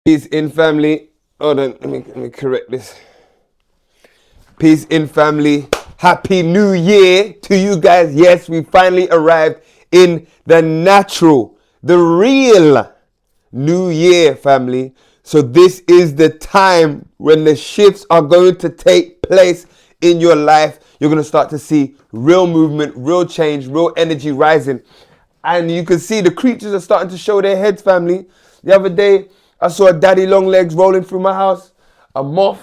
Peace in family. Hold on, let me correct this. Peace in family. Happy New Year to you guys. Yes, we finally arrived in the natural, the real New Year, family. So this is the time when the shifts are going to take place in your life. You're going to start to see real movement, real change, real energy rising. And you can see the creatures are starting to show their heads, family. The other day, I saw a daddy long legs rolling through my house, a moth.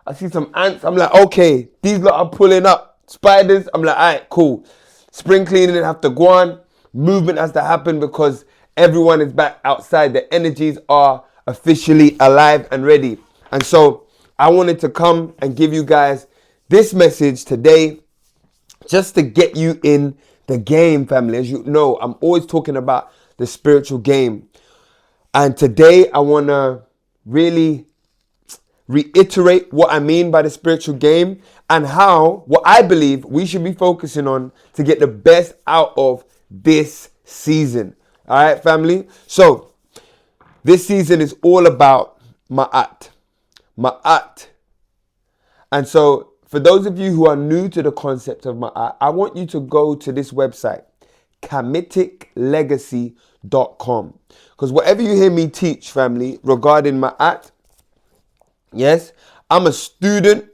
I see some ants. I'm like, okay, these lot are pulling up. Spiders. I'm like, all right, cool. Spring cleaning have to go on. Movement has to happen because everyone is back outside. The energies are officially alive and ready. And so I wanted to come and give you guys this message today just to get you in the game, family. As you know, I'm always talking about the spiritual game. And today I want to really reiterate what I mean by the spiritual game and how, what I believe we should be focusing on to get the best out of this season. All right, family? So this season is all about Ma'at. Ma'at. And so for those of you who are new to the concept of Ma'at, I want you to go to this website, KamiticLegacy.com. Because whatever you hear me teach, family, regarding Ma'at, yes, I'm a student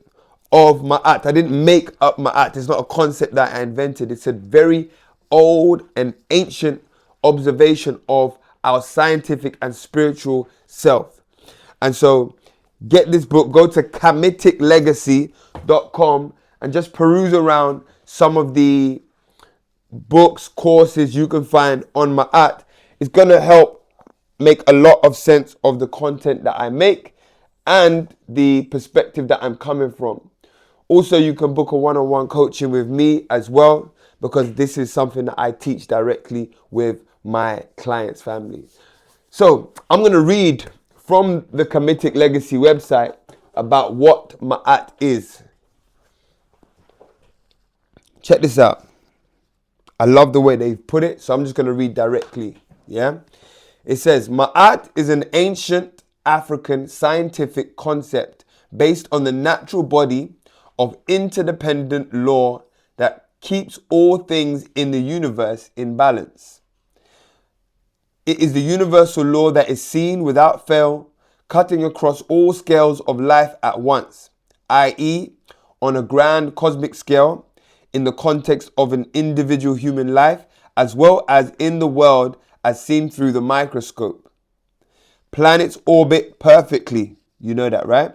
of Ma'at. I didn't make up Ma'at. It's not a concept that I invented. It's a very old and ancient observation of our scientific and spiritual self. And so get this book, go to KamiticLegacy.com and just peruse around some of the books, courses you can find on Ma'at. It's going to help make a lot of sense of the content that I make and the perspective that I'm coming from. Also, you can book a one-on-one coaching with me as well, because this is something that I teach directly with my clients' family. So I'm going to read from the Kamitic Legacy website about what Ma'at is. Check this out. I love the way they've put it, so I'm just going to read directly. Yeah. It says, Ma'at is an ancient African scientific concept based on the natural body of interdependent law that keeps all things in the universe in balance. It is the universal law that is seen without fail, cutting across all scales of life at once, i.e., on a grand cosmic scale, in the context of an individual human life, as well as in the world as seen through the microscope. Planets orbit perfectly, you know that, right?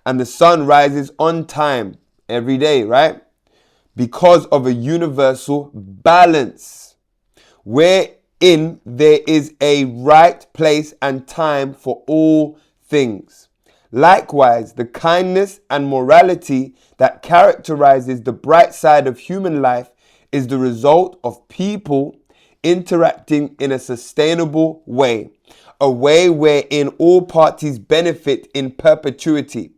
And the sun rises on time every day, right? Because of a universal balance, wherein there is a right place and time for all things. Likewise, the kindness and morality that characterizes the bright side of human life is the result of people interacting in a sustainable way, a way wherein all parties benefit in perpetuity.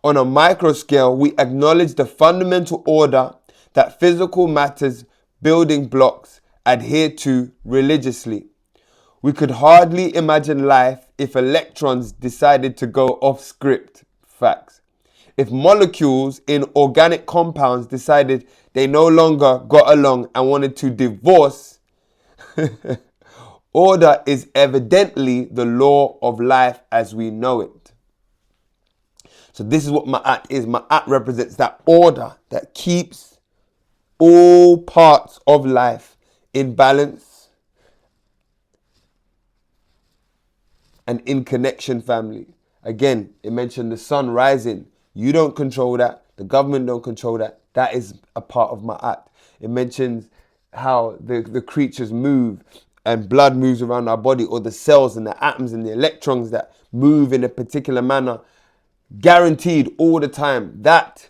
On a micro scale, we acknowledge the fundamental order that physical matters, building blocks, adhere to religiously. We could hardly imagine life if electrons decided to go off script. Facts. If molecules in organic compounds decided they no longer got along and wanted to divorce, order is evidently the law of life as we know it. So this is what Ma'at is. Ma'at represents that order that keeps all parts of life in balance and in connection, family. Again, it mentioned the sun rising. You don't control that. The government don't control that. That is a part of Ma'at. It mentions how the creatures move and blood moves around our body, or the cells and the atoms and the electrons that move in a particular manner, guaranteed all the time. That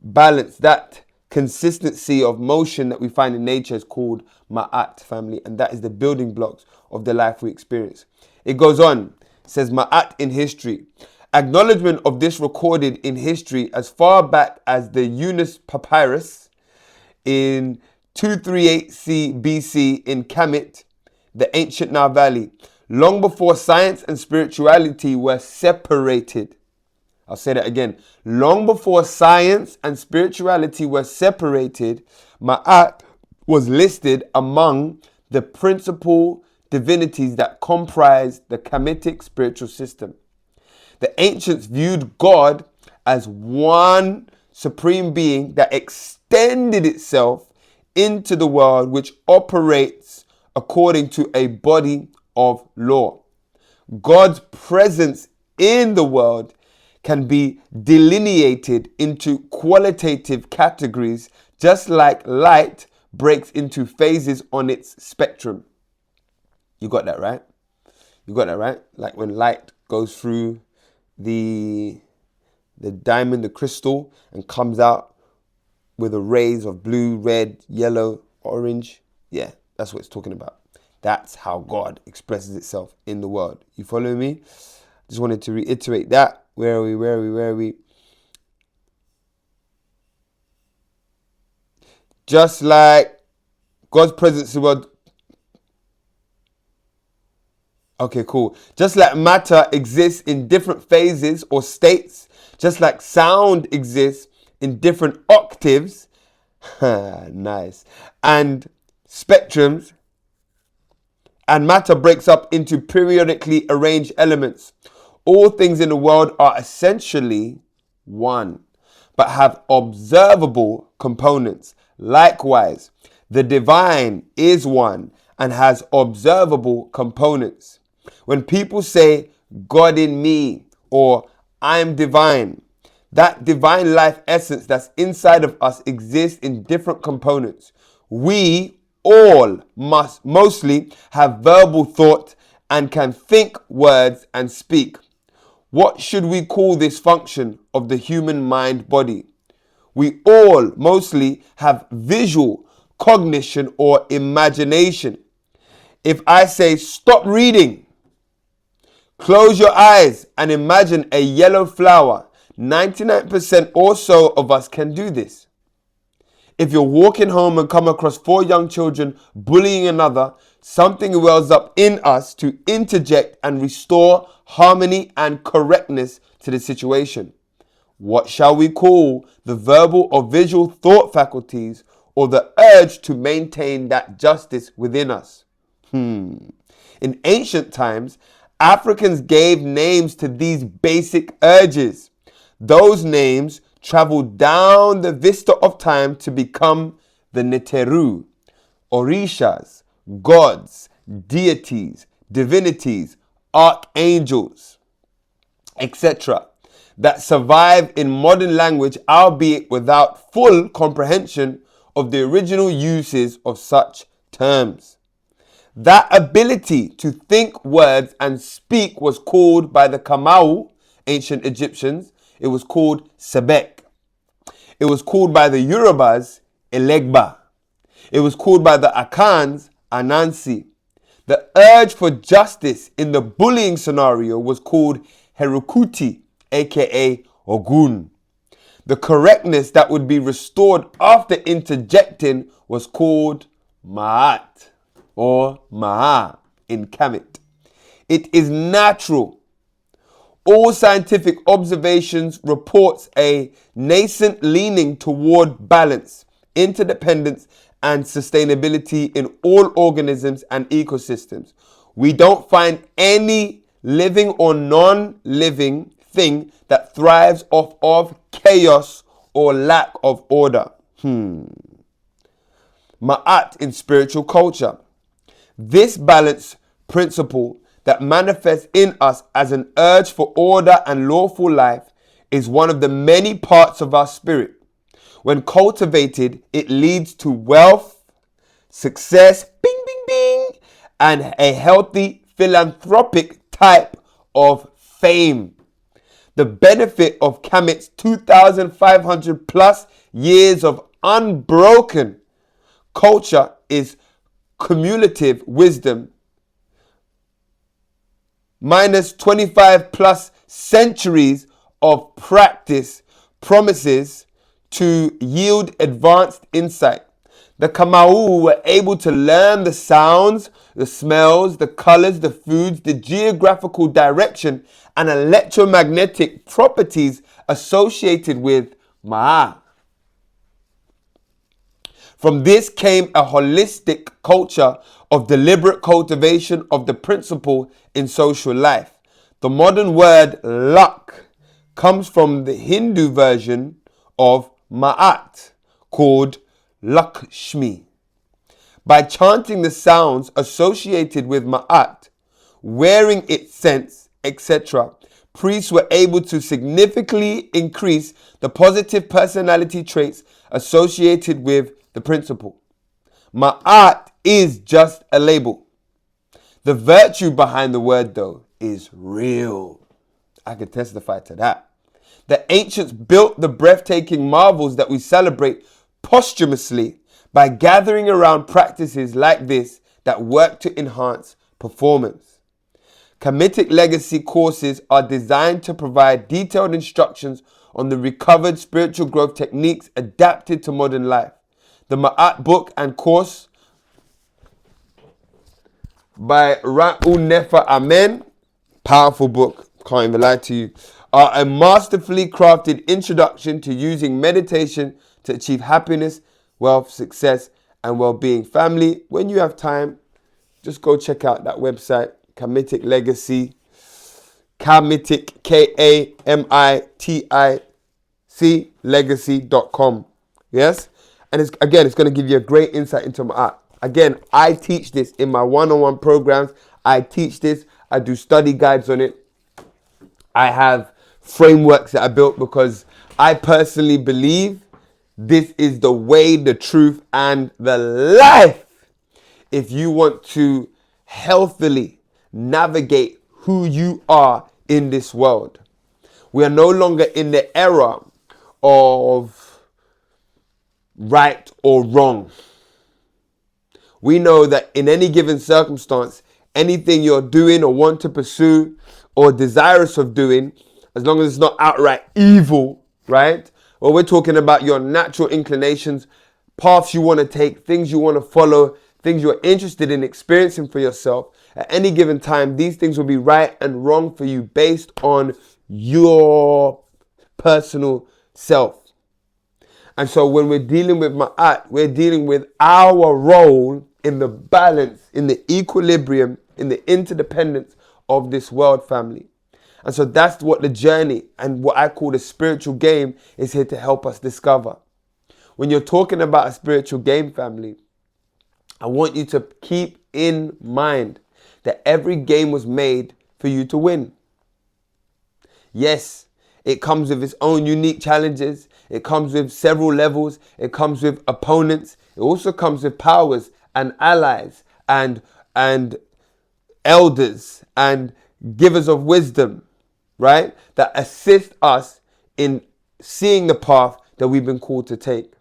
balance, that consistency of motion that we find in nature is called Ma'at, family, and that is the building blocks of the life we experience. It goes on, it says Ma'at in history. Acknowledgement of this recorded in history as far back as the Unis Papyrus in 238 BC in Kemet, the ancient Nile Valley. Long before science and spirituality were separated. I'll say that again. Long before science and spirituality were separated, Ma'at was listed among the principal divinities that comprise the Kemetic spiritual system. The ancients viewed God as one supreme being that extended itself into the world, which operates according to a body of law. God's presence in the world can be delineated into qualitative categories, just like light breaks into phases on its spectrum. You got that right? You got that right? Like when light goes through the diamond, the crystal, and comes out with the rays of blue, red, yellow, orange. Yeah, that's what it's talking about. That's how God expresses itself in the world. You follow me? Just wanted to reiterate that. Where are we? Just like God's presence in the world. Okay, cool. Just like matter exists in different phases or states, just like sound exists in different octaves, nice, and spectrums, and matter breaks up into periodically arranged elements. All things in the world are essentially one, but have observable components. Likewise, the divine is one and has observable components. When people say, God in me, or I am divine, that divine life essence that's inside of us exists in different components. We all mostly have verbal thought and can think words and speak. What should we call this function of the human mind body? We all mostly have visual cognition or imagination. If I say stop reading, close your eyes and imagine a yellow flower, 99% or so of us can do this. If you're walking home and come across 4 young children bullying another, something wells up in us to interject and restore harmony and correctness to the situation. What shall we call the verbal or visual thought faculties, or the urge to maintain that justice within us? In ancient times, Africans gave names to these basic urges. Those names traveled down the vista of time to become the Neteru, Orishas, gods, deities, divinities, archangels, etc., that survive in modern language, albeit without full comprehension of the original uses of such terms. That ability to think words and speak was called by the Kamau, ancient Egyptians, it was called Sebek. It was called by the Yorubas, Elegba. It was called by the Akans, Anansi. The urge for justice in the bullying scenario was called Herukuti, aka Ogun. The correctness that would be restored after interjecting was called Ma'at or Ma'a in Kemet. It is natural. All scientific observations reports a nascent leaning toward balance, interdependence, and sustainability in all organisms and ecosystems. We don't find any living or non-living thing that thrives off of chaos or lack of order. Ma'at in spiritual culture. This balance principle that manifests in us as an urge for order and lawful life is one of the many parts of our spirit. When cultivated, it leads to wealth, success, bing, bing, bing, and a healthy philanthropic type of fame. The benefit of Kemet's 2,500 plus years of unbroken culture is cumulative wisdom minus 25 plus centuries of practice promises to yield advanced insight. The Kamau were able to learn the sounds, the smells, the colors, the foods, the geographical direction, and electromagnetic properties associated with Ma'a. From this came a holistic culture of deliberate cultivation of the principle in social life. The modern word luck comes from the Hindu version of Ma'at, called Lakshmi. By chanting the sounds associated with Ma'at, wearing its scents, etc., priests were able to significantly increase the positive personality traits associated with the principle. Ma'at is just a label. The virtue behind the word, though, is real. I can testify to that. The ancients built the breathtaking marvels that we celebrate posthumously by gathering around practices like this that work to enhance performance. Kamitic legacy courses are designed to provide detailed instructions on the recovered spiritual growth techniques adapted to modern life. The Ma'at book and course by Ra'u Nefa Amen, powerful book, can't even lie to you, are a masterfully crafted introduction to using meditation to achieve happiness, wealth, success, and well-being. Family, when you have time, just go check out that website, Kamitic Legacy, Kamitic, Kamitic, legacy.com. Yes? And it's going to give you a great insight into my art. Again, I teach this in my one-on-one programs. I teach this. I do study guides on it. I have frameworks that I built because I personally believe this is the way, the truth, and the life. If you want to healthily navigate who you are in this world. We are no longer in the era of right or wrong. We know that in any given circumstance, anything you're doing or want to pursue or desirous of doing, as long as it's not outright evil, right? Well, we're talking about your natural inclinations, paths you want to take, things you want to follow, things you're interested in experiencing for yourself. At any given time, these things will be right and wrong for you based on your personal self. And so when we're dealing with Ma'at, we're dealing with our role in the balance, in the equilibrium, in the interdependence of this world, family. And so that's what the journey and what I call the spiritual game is here to help us discover. When you're talking about a spiritual game, family, I want you to keep in mind that every game was made for you to win. Yes, it comes with its own unique challenges. It comes with several levels. It comes with opponents. It also comes with powers and allies and elders and givers of wisdom, right? That assist us in seeing the path that we've been called to take.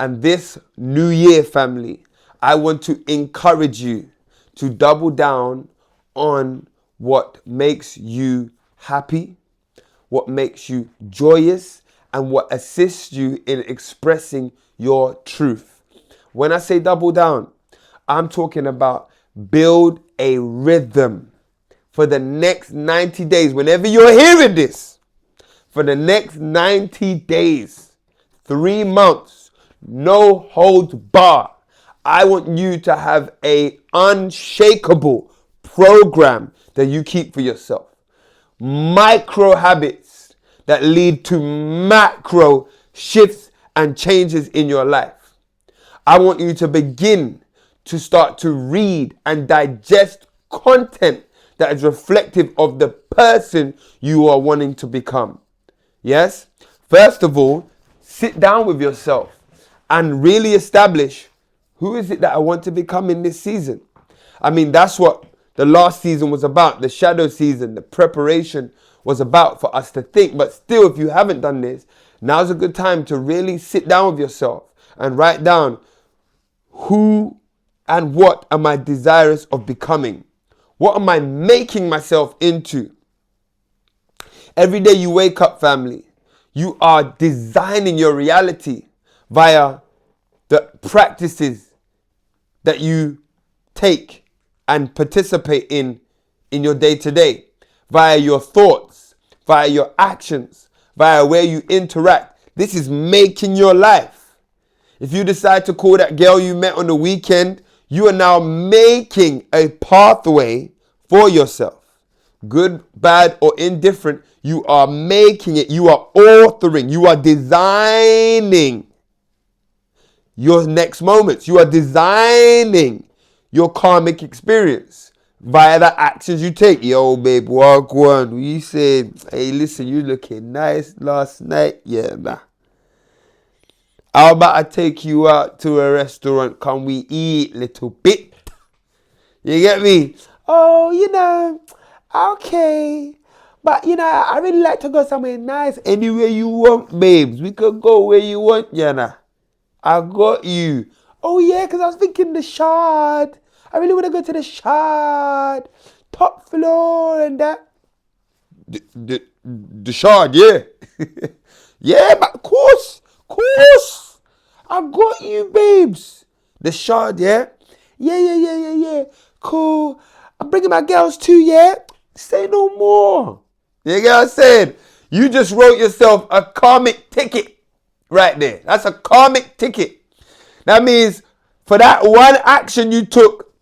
And this new year, family, I want to encourage you to double down on what makes you happy, what makes you joyous, and what assists you in expressing your truth. When I say double down, I'm talking about build a rhythm for the next 90 days. Whenever you're hearing this, for the next 90 days, 3 months, no holds bar. I want you to have a unshakable program that you keep for yourself. Micro habits that lead to macro shifts and changes in your life. I want you to begin to start to read and digest content that is reflective of the person you are wanting to become. Yes? First of all, sit down with yourself and really establish, who is it that I want to become in this season? I mean, that's what the last season was about. The shadow season, the preparation was about for us to think. But still, if you haven't done this, now's a good time to really sit down with yourself and write down, who and what am I desirous of becoming? What am I making myself into? Every day you wake up, family, you are designing your reality via the practices that you take and participate in your day-to-day, via your thoughts, via your actions, via where you interact. This is making your life. If you decide to call that girl you met on the weekend, you are now making a pathway for yourself. Good, bad, or indifferent, you are making it. You are authoring. You are designing your next moments. You are designing your karmic experience via the actions you take. Yo, babe, walk one. We said, hey, listen, you looking nice last night. Yeah, nah. How about I take you out to a restaurant? Can we eat a little bit? You get me? Oh, okay. But, I really like to go somewhere nice. Anywhere you want, babes. We could go where you want, I got you. Oh, yeah, because I was thinking the Shard. I really want to go to the Shard. Top floor and that. The Shard, yeah. Yeah, but of course. I got you, babes. The Shard, yeah? Yeah. Cool. I'm bringing my girls too, yeah? Say no more. You get what I'm saying? You just wrote yourself a karmic ticket right there. That's a karmic ticket. That means for that one action you took,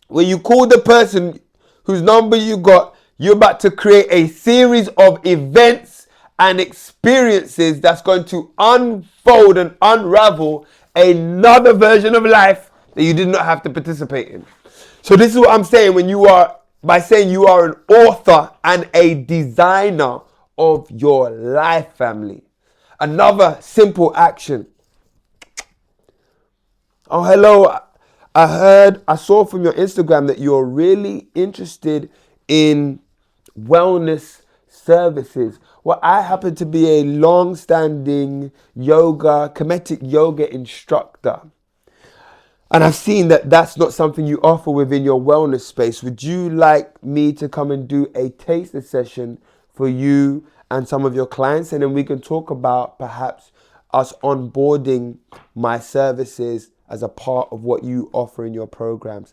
when you called the person whose number you got, you're about to create a series of events and experiences that's going to unfold and unravel another version of life that you did not have to participate in. So this is what I'm saying by saying you are an author and a designer of your life, family. Another simple action. Oh, hello. I saw from your Instagram that you're really interested in wellness services. Well, I happen to be a long-standing Kemetic yoga instructor. And I've seen that that's not something you offer within your wellness space. Would you like me to come and do a taster session for you and some of your clients? And then we can talk about perhaps us onboarding my services as a part of what you offer in your programs.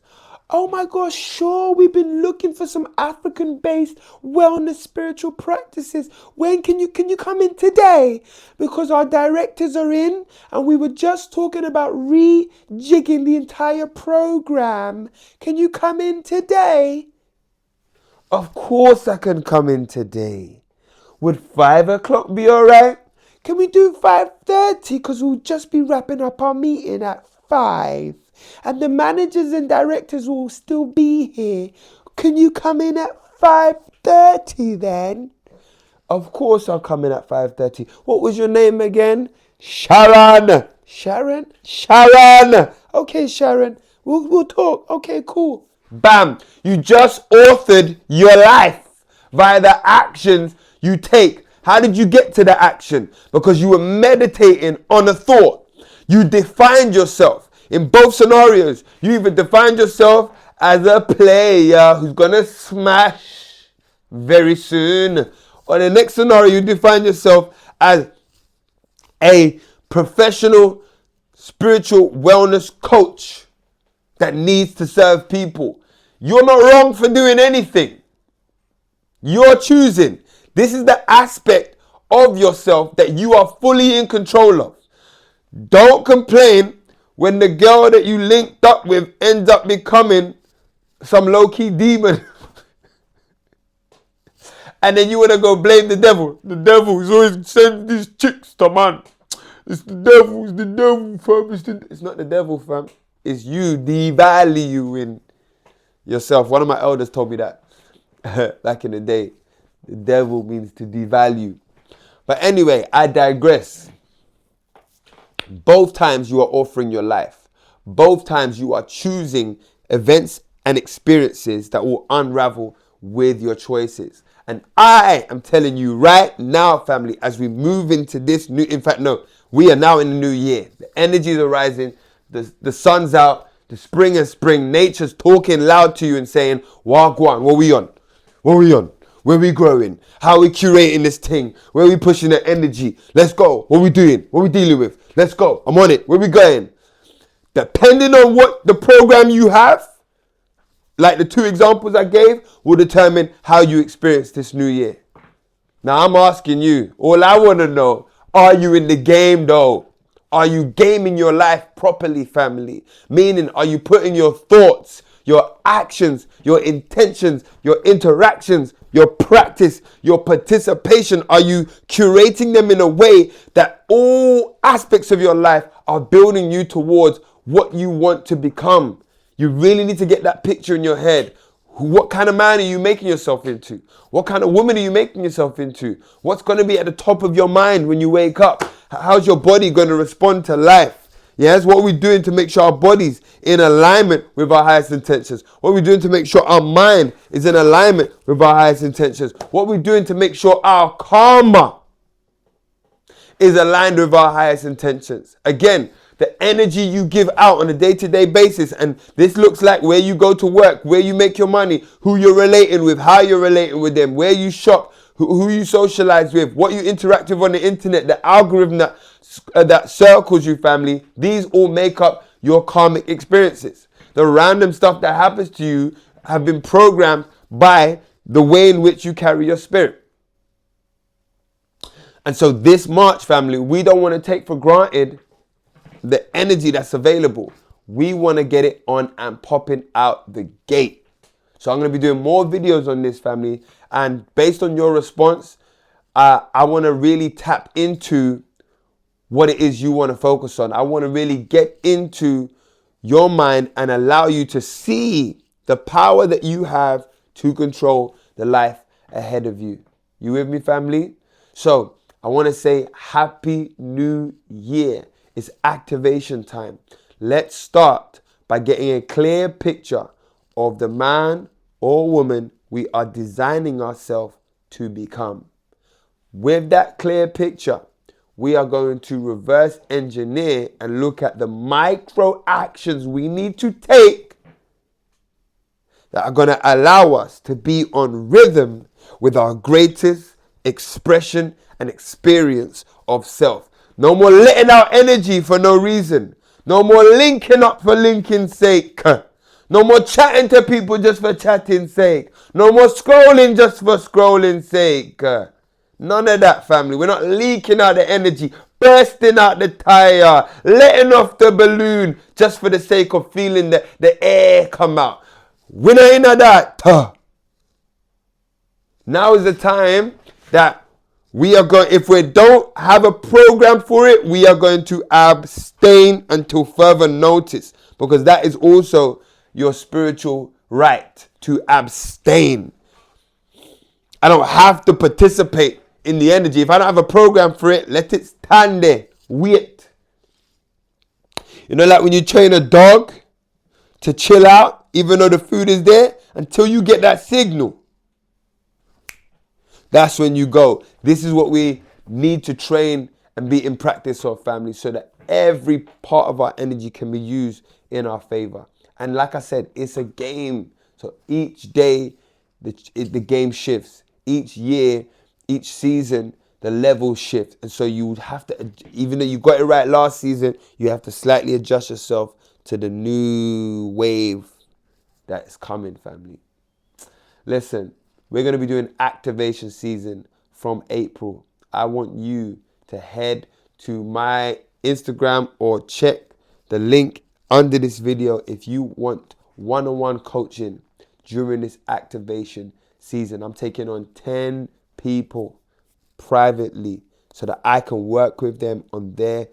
Oh my gosh, sure. We've been looking for some African-based wellness spiritual practices. When can you come in today? Because our directors are in and we were just talking about rejigging the entire program. Can you come in today? Of course I can come in today. Would 5 o'clock be all right? Can we do 5:30? Because we'll just be wrapping up our meeting at 5. And the managers and directors will still be here. Can you come in at 5:30 then? Of course I'll come in at 5:30. What was your name again? Sharon. Sharon? Okay, Sharon. We'll talk. Okay, cool. Bam. You just authored your life via the actions you take. How did you get to the action? Because you were meditating on a thought. You defined yourself. In both scenarios, you even defined yourself as a player who's going to smash very soon. Or the next scenario, you define yourself as a professional spiritual wellness coach that needs to serve people. You're not wrong for doing anything. You're choosing. This is the aspect of yourself that you are fully in control of. Don't complain when the girl that you linked up with ends up becoming some low-key demon. And then you want to go blame the devil. The devil is always sending these chicks to man. It's the devil, fam. It's not the devil, fam. It's you devaluing yourself. One of my elders told me that back in the day. The devil means to devalue. But anyway, I digress. Both times you are offering your life. Both times you are choosing events and experiences that will unravel with your choices. And I am telling you right now, family, as we move into this new, we are now in the new year. The energies are rising. The sun's out. The spring is spring. Nature's talking loud to you and saying, Wagwan, what we on? Where we growing? How we curating this thing? Where we pushing the energy? Let's go. What we doing? What we dealing with? Let's go. I'm on it. Where we going? Depending on what the program you have, like the 2 examples I gave, will determine how you experience this new year. Now I'm asking you, all I want to know, are you in the game though? Are you gaming your life properly, family? Meaning, are you putting your thoughts, your actions, your intentions, your interactions, your practice, your participation, are you curating them in a way that all aspects of your life are building you towards what you want to become? You really need to get that picture in your head. What kind of man are you making yourself into? What kind of woman are you making yourself into? What's going to be at the top of your mind when you wake up? How's your body going to respond to life? Yes, what are we doing to make sure our body's in alignment with our highest intentions? What are we doing to make sure our mind is in alignment with our highest intentions? What are we doing to make sure our karma is aligned with our highest intentions? Again, the energy you give out on a day-to-day basis, and this looks like where you go to work, where you make your money, who you're relating with, how you're relating with them, where you shop, who you socialize with, what you interact with on the internet, the algorithm that circles you, family. These all make up your karmic experiences. The random stuff that happens to you have been programmed by the way in which you carry your spirit. And so this March, family, we don't want to take for granted the energy that's available. We want to get it on and popping out the gate. So I'm going to be doing more videos on this, family. And based on your response, I want to really tap into what it is you want to focus on. I want to really get into your mind and allow you to see the power that you have to control the life ahead of you. You with me, family? So I want to say Happy New Year. It's activation time. Let's start by getting a clear picture of the man or woman we are designing ourselves to become. With that clear picture, we are going to reverse engineer and look at the micro actions we need to take that are going to allow us to be on rhythm with our greatest expression and experience of self. No more letting out energy for no reason. No more linking up for linking's sake. No more chatting to people just for chatting's sake. No more scrolling just for scrolling's sake. None of that, family. We're not leaking out the energy, bursting out the tire, letting off the balloon just for the sake of feeling the air come out. We're not into that. Now is the time that we are going, if we don't have a program for it, we are going to abstain until further notice, because that is also your spiritual right to abstain. I don't have to participate in the energy. If I don't have a program for it, let it stand there. Wait. You know, like when you train a dog to chill out, even though the food is there, until you get that signal. That's when you go. This is what we need to train and be in practice of, family, so that every part of our energy can be used in our favor. And like I said, it's a game. So each day, the game shifts. Each year, each season, the levels shift. And so you have to, even though you got it right last season, you have to slightly adjust yourself to the new wave that is coming, family. Listen. We're going to be doing activation season from April. I want you to head to my Instagram or check the link under this video if you want one-on-one coaching during this activation season. I'm taking on 10 people privately so that I can work with them on their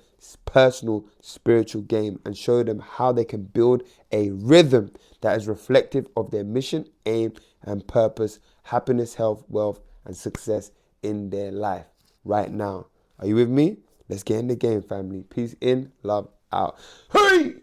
personal spiritual game and show them how they can build a rhythm that is reflective of their mission, aim, and purpose, happiness, health, wealth, and success in their life right now. Are you with me? Let's get in the game, family. Peace in, love out. Hey!